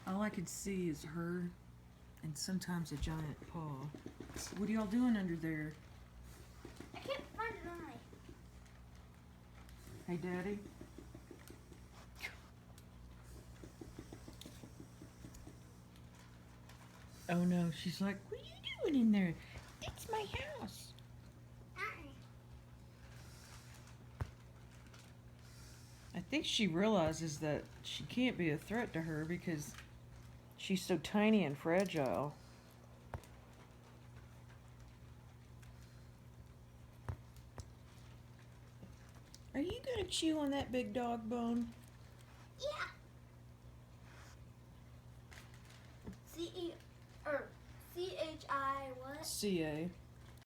All I could see is her and sometimes a giant paw. What are y'all doing under there? I can't find an eye. Hey, Daddy? Oh no, she's like, what are you doing in there? It's my house. I think she realizes that she can't be a threat to her because she's so tiny and fragile. Are you gonna chew on that big dog bone? Yeah. C-E or C-H-I what? CA.